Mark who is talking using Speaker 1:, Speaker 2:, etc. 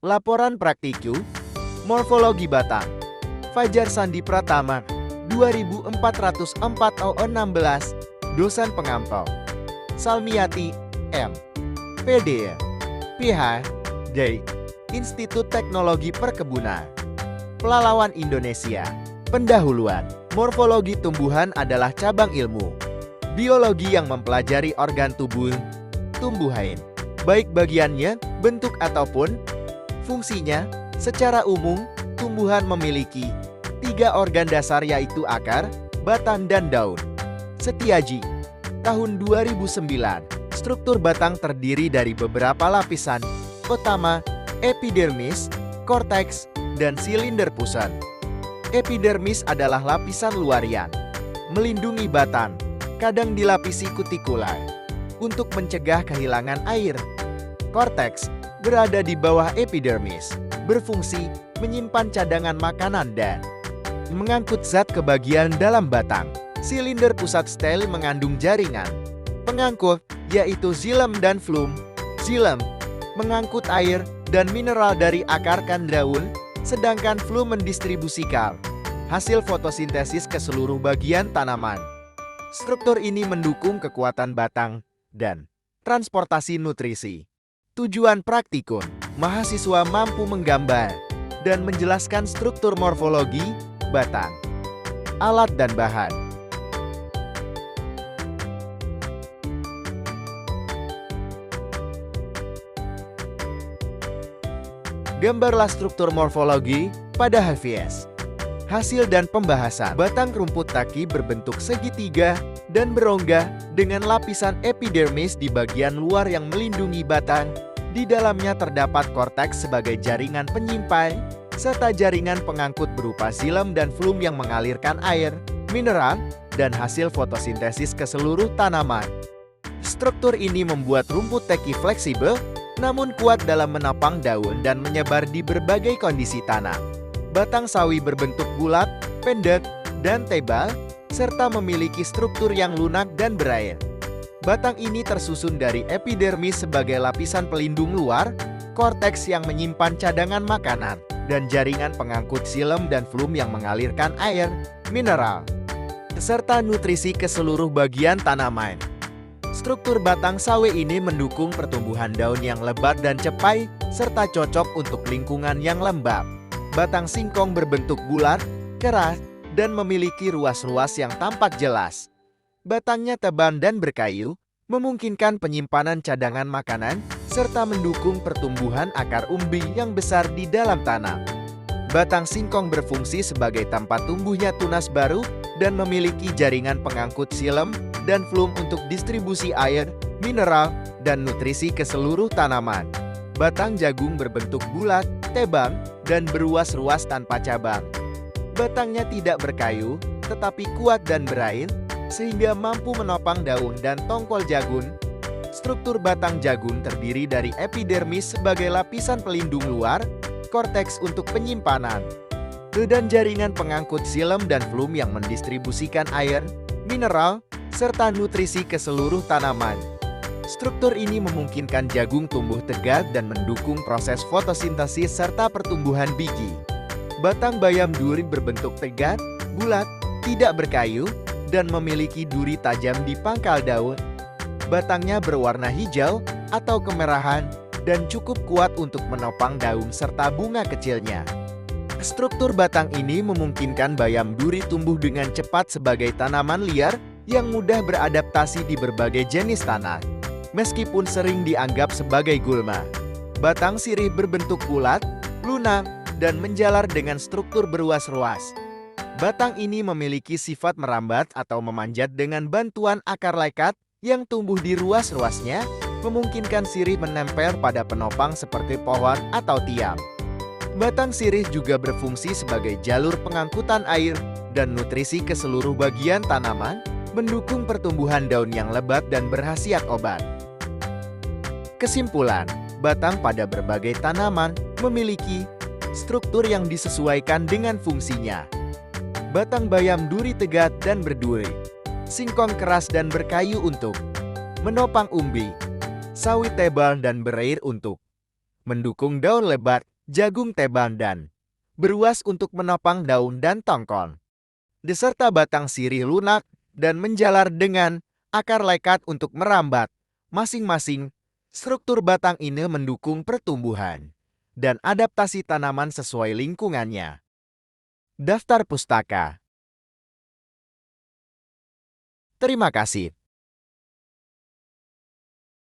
Speaker 1: Laporan Praktikum, Morfologi Batang, Fajar Sandi Pratama, 2404/16, Dosen Pengampu, Salmiati, M. PD, PhD, Institut Teknologi Perkebunan, Pelalawan Indonesia. Pendahuluan, morfologi tumbuhan adalah cabang ilmu biologi yang mempelajari organ tubuh tumbuhan, baik bagiannya, bentuk ataupun fungsinya. Secara umum, tumbuhan memiliki 3 organ dasar yaitu akar, batang, dan daun. Setiaji, tahun 2009. Struktur batang terdiri dari beberapa lapisan. Pertama, epidermis, korteks, dan silinder pusat. Epidermis adalah lapisan luarian, melindungi batang, kadang dilapisi kutikula, untuk mencegah kehilangan air. Korteks berada di bawah epidermis, berfungsi menyimpan cadangan makanan dan mengangkut zat ke bagian dalam batang. Silinder pusat stel mengandung jaringan pengangkut, yaitu xilem dan flum. Xilem mengangkut air dan mineral dari akar dan daun, sedangkan flum mendistribusikan hasil fotosintesis ke seluruh bagian tanaman. Struktur ini mendukung kekuatan batang dan transportasi nutrisi. Tujuan praktikum, mahasiswa mampu menggambar dan menjelaskan struktur morfologi batang. Alat dan bahan. Gambarlah struktur morfologi pada HVS. Hasil dan pembahasan. Batang rumput taki berbentuk segitiga dan berongga dengan lapisan epidermis di bagian luar yang melindungi batang. Di dalamnya terdapat korteks sebagai jaringan penyimpan, serta jaringan pengangkut berupa xilem dan flum yang mengalirkan air, mineral, dan hasil fotosintesis ke seluruh tanaman. Struktur ini membuat rumput teki fleksibel, namun kuat dalam menopang daun dan menyebar di berbagai kondisi tanam. Batang sawi berbentuk bulat, pendek, dan tebal, serta memiliki struktur yang lunak dan berair. Batang ini tersusun dari epidermis sebagai lapisan pelindung luar, korteks yang menyimpan cadangan makanan, dan jaringan pengangkut xilem dan flum yang mengalirkan air, mineral, serta nutrisi ke seluruh bagian tanaman. Struktur batang sawi ini mendukung pertumbuhan daun yang lebat dan cepai, serta cocok untuk lingkungan yang lembab. Batang singkong berbentuk bulat, keras, dan memiliki ruas-ruas yang tampak jelas. Batangnya tebal dan berkayu, memungkinkan penyimpanan cadangan makanan, serta mendukung pertumbuhan akar umbi yang besar di dalam tanah. Batang singkong berfungsi sebagai tempat tumbuhnya tunas baru dan memiliki jaringan pengangkut xilem dan flum untuk distribusi air, mineral, dan nutrisi ke seluruh tanaman. Batang jagung berbentuk bulat, tebal, dan beruas-ruas tanpa cabang. Batangnya tidak berkayu, tetapi kuat dan berair, sehingga mampu menopang daun dan tongkol jagung. Struktur batang jagung terdiri dari epidermis sebagai lapisan pelindung luar, korteks untuk penyimpanan, dan jaringan pengangkut xilem dan flum yang mendistribusikan air, mineral, serta nutrisi ke seluruh tanaman. Struktur ini memungkinkan jagung tumbuh tegak dan mendukung proses fotosintesis serta pertumbuhan biji. Batang bayam duri berbentuk tegak, bulat, tidak berkayu, dan memiliki duri tajam di pangkal daun. Batangnya berwarna hijau atau kemerahan dan cukup kuat untuk menopang daun serta bunga kecilnya. Struktur batang ini memungkinkan bayam duri tumbuh dengan cepat sebagai tanaman liar yang mudah beradaptasi di berbagai jenis tanah, meskipun sering dianggap sebagai gulma. Batang sirih berbentuk bulat, lunak, dan menjalar dengan struktur beruas-ruas. Batang ini memiliki sifat merambat atau memanjat dengan bantuan akar lekat yang tumbuh di ruas-ruasnya, memungkinkan sirih menempel pada penopang seperti pohon atau tiang. Batang sirih juga berfungsi sebagai jalur pengangkutan air dan nutrisi ke seluruh bagian tanaman, mendukung pertumbuhan daun yang lebat dan berkhasiat obat. Kesimpulan, batang pada berbagai tanaman memiliki struktur yang disesuaikan dengan fungsinya. Batang bayam duri tegak dan berduri, singkong keras dan berkayu untuk menopang umbi, sawi tebal dan berair untuk mendukung daun lebat, jagung teban dan beruas untuk menopang daun dan tongkol. Beserta batang sirih lunak dan menjalar dengan akar lekat untuk merambat. Masing-masing, struktur batang ini mendukung pertumbuhan dan adaptasi tanaman sesuai lingkungannya. Daftar pustaka. Terima kasih.